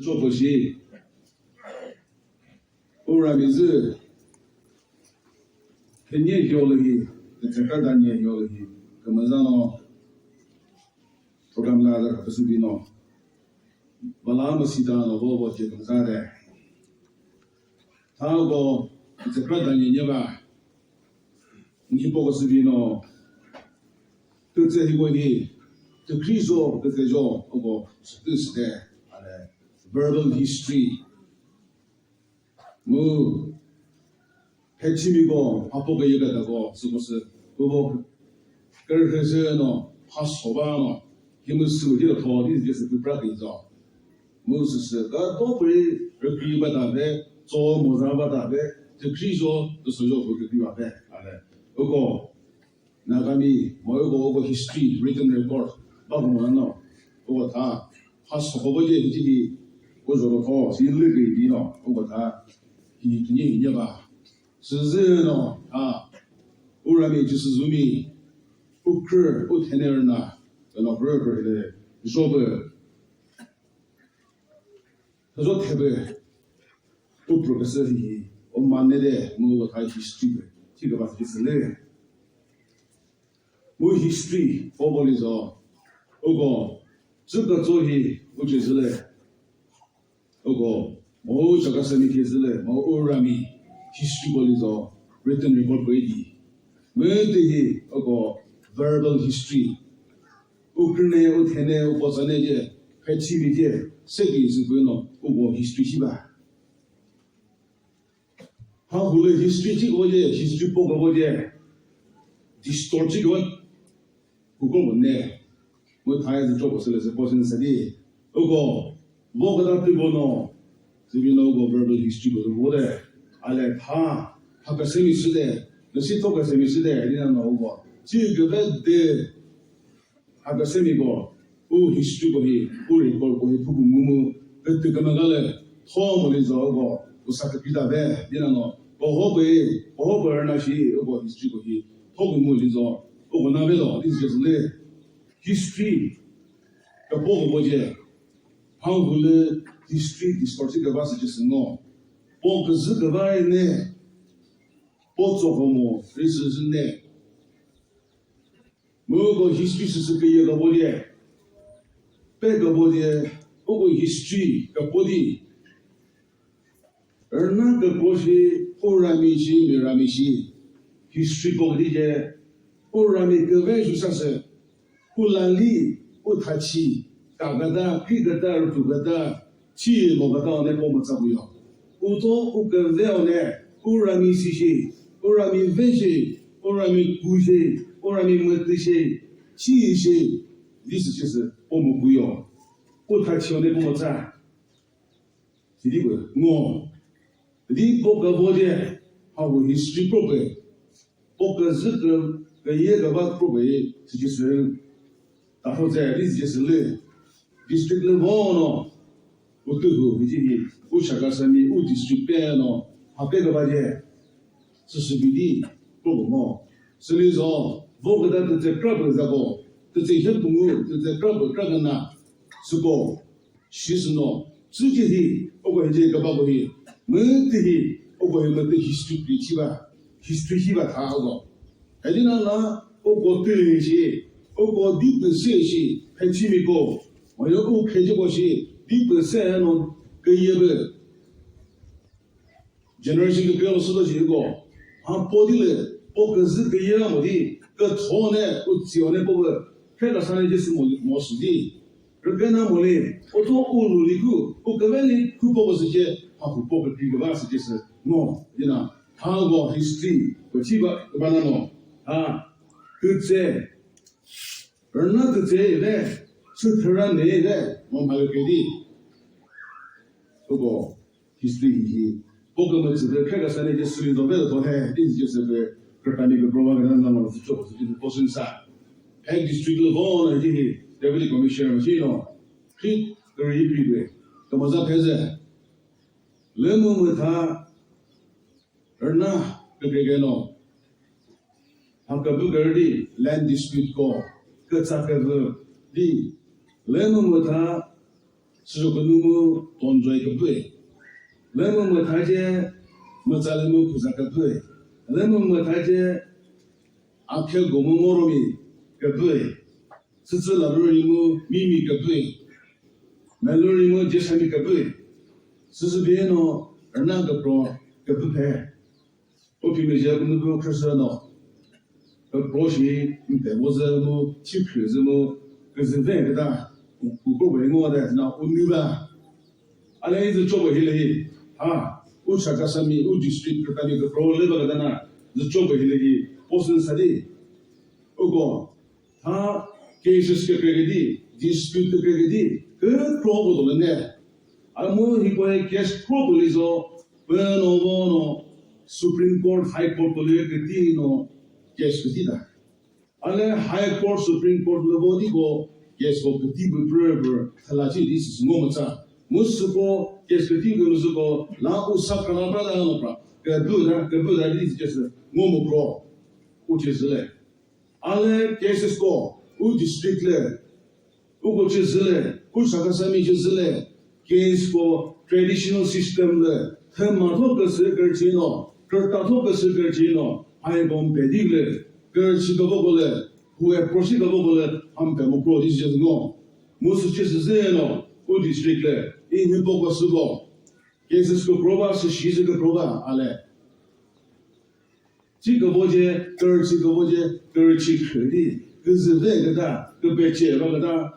做不起，偶然没事，他年小了去，这个大年小了去，根本上呢，我干嘛的不是比呢？我那么西单了，我就干啥的？他个这个大年吧，你包个视频呢？都这一个的，就可以说这个叫那个历史的，verbal history， 我还前面个，他包个一个那个是不是？不过，这儿开始呢，他说吧呢，他们手机的套的就是不让给着，我是都会而可以把它的做么子把它的，就可以说就是要会给把的，那个。那个咪，我有个 history written report， 把我们呢，我他说过这个，我说了他是那个的呢，我他你吧，是人呢偶然没就是说咪，不可不天天人呐，那不的，说不，他说特别，不个事情，我妈那的，我他 history 的，这个吧就是嘞。我 history 包括的时候，那个这个作业我就是嘞，那个我这个生命开始嘞，我偶然没 history 过的时候 written report 过的，没得那个 verbal history， 我可能我天天我把这那些还前面些设计是不用那个 history 去吧，他后来 history 这个些 history 包括些 distort 这个。不过我呢，我他也是做过事的，是保险实的。如果我跟他对过呢，这边那个 verbal history 不是我的，来他个生命时代，那些多个生命时代，你看那个这个的，他个生命个，history 过去，人过去，不母，这个么个嘞，他们的这个不是个比较的，你看那好背那些history 过去，他们母的这。我那边了，你就是嘞 ，history， 个包括些，韩国的 history 这个吧是就是我，包括这个吧呢，包做个么，这是呢，某个 history 是个一个包的，别个包的，包括 history 个包的，而那个包是偶然没些，没然没些 ，history 包的些。偶然没个外属上是，不难理，不太起，大个的、皮个的、土个的，起某个到那我们怎么样？我做我个了呢，偶然没些些，偶然没分些，偶然没故些，偶然没么这些，起一些，意思就是我们不要，不太起那我们在，是这个我，你不个我的，好我 history 不背，不个这个。个一个吧，不为，这就是，然后在历史就是嘞，district level 呢，我最后这些，我下个生命，我 district 边呢，他别个吧的，这是比例，不嘛，所以说，我给他在这个这个，在这些动物，在这个呢，是个，其实呢，自己的，我感觉个吧个的，没得，我感觉没得 history 比起吧 ，history 起吧他那个。还有那我国对些，我国日本社些，还前面个，我要我开这个些，日本社那种个一个 generation 个老师的这个，包的嘞，包个是个一样么的，个头呢，我只要呢包个，开个上来就是么事的，而跟那么嘞，我做我努力过，我根本嘞，不包个时间，他不包个这个吧，实际是我，你那，他个 history， 我基本把那么。个在，而那个在呢，是突然来的，我们还有给的，这个 history 包括我们这个开个山的10年多别的多还，意思就是个把那个 program 那么做，就是保生山，还 district level 呢这些，在这里我们学嘛些喏，嘿，都是一批的，那么这开始，那么他，而那个喏。他个不个的 land dispute 个，个啥个个的，那么他是个那么动作一个对，那么我看见我在那么菩萨个对，那么我看见阿飘个我罗米个对，是指那罗人么秘密个对，那罗人么介绍的个对，是别呢而那个不个不拍，我平时我们不开始呢，保险我是么体育是么个是反个的。不过为我的那我明白，阿拉一直做不起来啊！我查个什么，我 district 个那个 pro level 个那是做不起来的，不是啥的。不过他 cases 个这个的 dispute 个这个的，个 pro 不多呢。阿么一个 case pro 不里说，不孬 Supreme Court High Court 不里个的孬 case 个的，阿拉 High Court Supreme Court 不里个。Yes, for the people forever, Halachi, this is Momota. Musuko, yes, the people Musuko, Lau Sakana Brother, the Buddha is just Momo Pro, which is le. Ale cases go, who district le, Ugo Chisle, Kusakasami Chisle, case for traditional system le, Hermatoka Circuitino, Kurtatoka Circuitino, I bomb Pedigle, Gerchikabole. Who have proceeded over Hampton Pro, this is no. Most just Zeno, who district there, in the book of Sugo. Cases go proba, she's a proba, Ale. Chicaboje, Gerchicaboje, Gerchik, because the Vegada, the Beche, Ragada,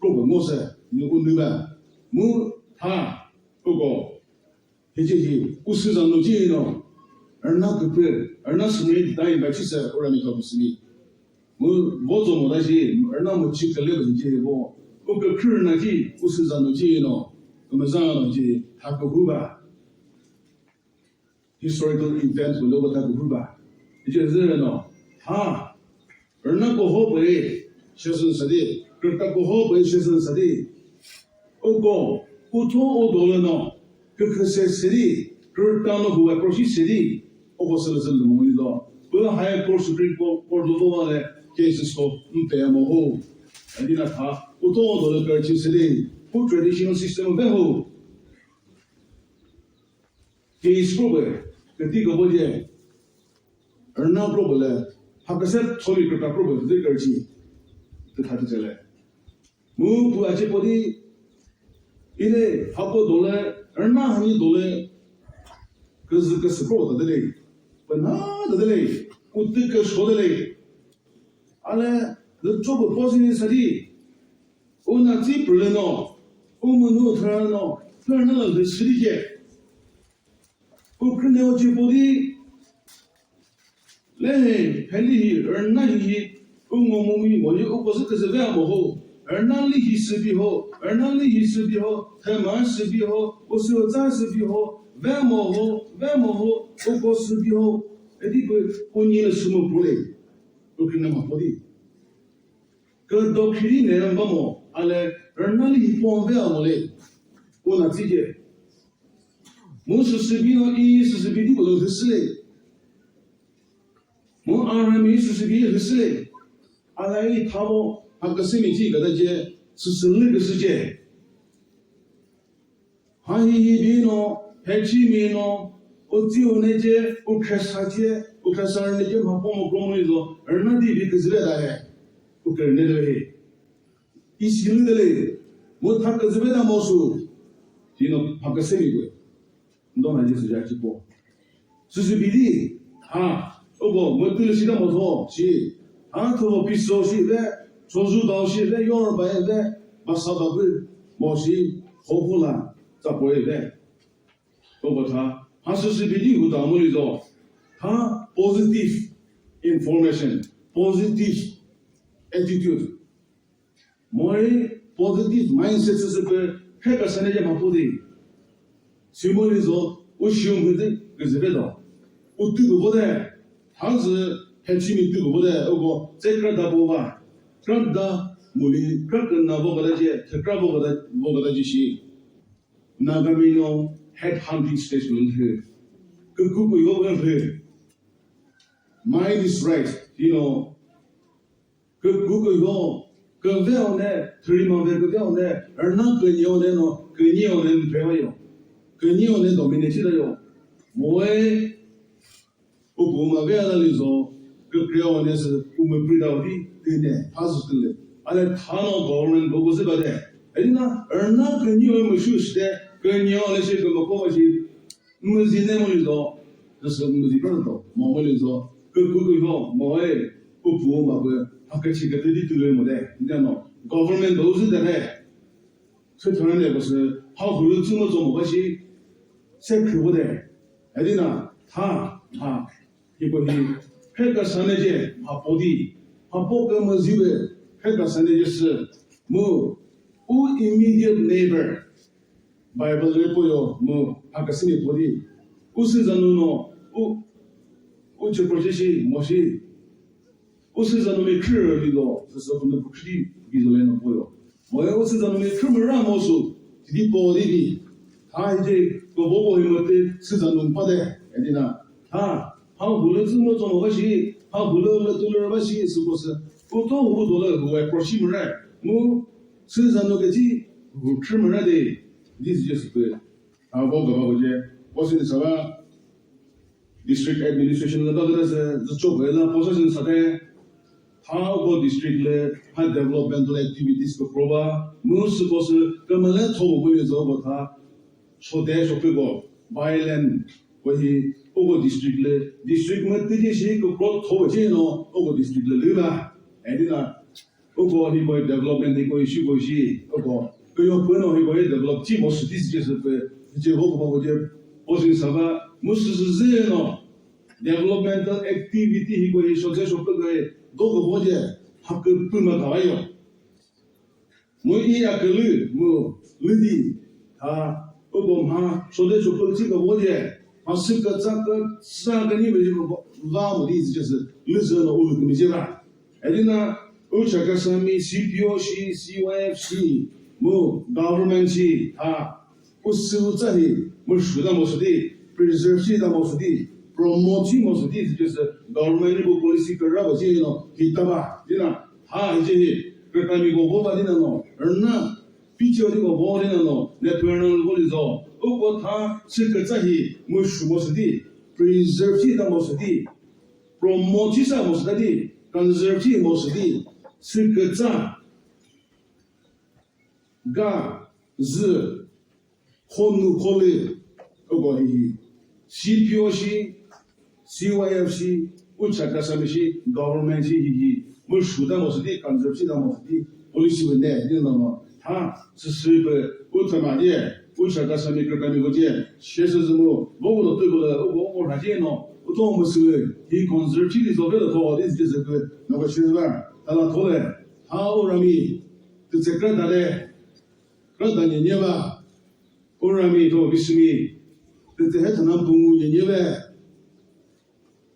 Proba Mosa, Nuba, Mu, Ha, Ugo, Hiji, Ususan Lugino, are not prepared, are not made dying by Chisa or any of me. 我做么那些，而那么去个了问题我个客人那些不是让东西喏，那么让东西他不会吧 ？historical events 我那个他不会吧？也就是喏，他而那个好背学生说的，跟那个好背学生说的，我讲不错我多了喏，个些说的，跟当了户外过去说的，我说的是什么意思？我还过去过多了嘞。Cases ko mpe mo ho adina tha uto do le kar chi sele ku traditional system be ho case ko be kati ko boje arna ko bole ha ka se tholi ka ko be de kar chi te tha de le mu pu a che podi ile ha ko do le arna hani do le kaz ka se ko de le pa na de le ut ka sho de le ale the job position sadi ona ti pleno umunu trano pleno de sirije o krene oje bodi le peli erna hi umumumi moje o kosu ke zeve amoho erna li hi sibi ho tema sibi ho o se za sibi ho vemoho o kosu bi ho edi ko oni le sumo pole Looking at my body. Good doctrine, and Bamo, Ale, Ernali Ponvelle, una tige. Most of Sabino is a video of the slave. More army is to be the slave. Ale Tavo, Hakasimi, the J, Susuligus J. Haibino, Hechimino, Otioneje, Ukasaje. Ukasar ne jëm hapomo promoizo ernadi bikzbeda hai ukerne lehe isiludele mothak zbeda mosu dino pakasemi go ndona jesu jachi po susubidi ha ogo motul sida moto si ha to piso si le sozu dao si le yor ba le basada bu mosi hopula tapoe le ogo tha ha susubidi hu da molizo ha positive information, positive attitude. More positive mindset is a hacker sanage mapodi. Symbolizo, Ushum with the Gazvedo. Utu Bode, Hans Hachimi to Bode, Ogo, Zekra da Bova, Kranda, Muli, Krakana Bogadaje, Tekrabo Bogadajishi, Nagamino, head hunting station here. Kuku over here. Mind is right, Google go, 个外呢，土里面个外呢，而那个鸟呢喏，个鸟呢陪我用，个鸟呢到明天去了用，我嘛外那里说，个鸟呢是我们不知道的，对呢，他是对的，而且他那高人都不是个的，而那个鸟没休息的，个鸟那些个么过去，没现在没说，这是没这个的，没说，个说没。不嘛不，他跟这个对立对立没得，你讲喏，government 都是的嘞，所以突然呢不是，好不容易这么做么些，谁去不得？而且呢，他一个是那个上来些，他不的，他不跟么子的，那个上来就是么，immediate neighbor，Bible 里不有么，那个是你不的，是咱们喏，这个是么是。我是在那边吃的咯，这是不能不吃的，比如来那朋友。我是在那边吃么让么说，这里包的，他这个包的么的，是在弄包的，哎的呢，他不能这么做么些，他不能做那么些，是不是？我到我多了，我过西门来，我是在那个地，我吃么来的，意思就是对，我是什么 district administration 那个是做回了，不是是啥的。他个 district 嘞，他 developmental activities 个 program， 我是不是根本来投不了做过他，说的说这个 violent， 或是我个 district 嘞 ，district 么这些是个 pro 投钱咯，我个 district 嘞对吧？哎对啦，我个你个 development 你个修个是，我个要本来你个 develop 几毛事的就是个，这我是什么？我是这样咯 ，developmental activity 你个说这说这个。多个国家，他跟不么搞哟。我一下个绿，我绿的，我讲他说的说不这个国家，他是个三个你们这个拉姆的意思就是绿色的我们没接吧。而且呢，而且个上面 CPOC、CYFC， 我 government 是我收这些，我说的没说的 ，preserve 的没说的。promoting 么是的意思就是 government 这个 policy 个让我这喏，提到吧，对呐，他这些个他们个国家的喏，而那比较这个国家的喏，那别人我的说，如果他是个这些么是么是的 ，preserve 的么是的 ，promote 上么是的 ，conserve 么是的，是个这，个是可努可力，如果你 CPOC。CYFC 我查看什么是 government 是我说的我是的 conserve 的我是的 policy 问题，你知道吗？他是个我他妈的，我查看什么个干的个件，确实是我都对不了，我啥件呢？我做么事的，以 conserve 的做不了做的就是个那个确实吧，他那做的，他我让你就这个他的，个当年吧，我让你做为什么？这还他那不年呗？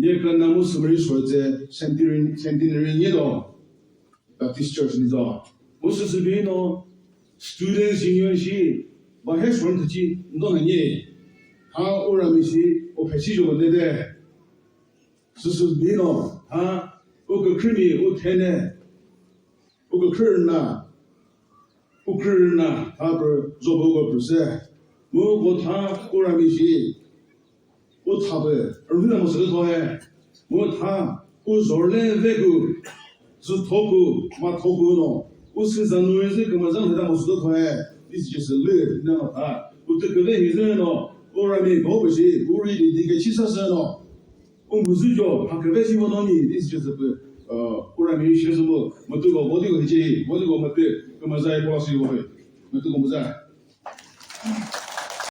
你跟他们是不是说在centenary 年到 Baptist Church 你知道？我是这边呢 ，students union 是，我还说自己弄很严，我认为是我拍戏就问题的，是边呢，我个客人我谈呢，我个客人呐，他不是做不是，我认为是。我他不，而为什么是个他哎？我说来这个是托孤，嘛托孤喏。我身上弄的这个嘛，让他们是个他哎，意思就是累，你知道吗？我这个累人喏，我让你搞不起，我让你这个七十岁喏，我不睡觉，他可别希望到你，意思就是不，我让你学什么，我这个没对，我这个没对，那么在不老师我会，我这个没在。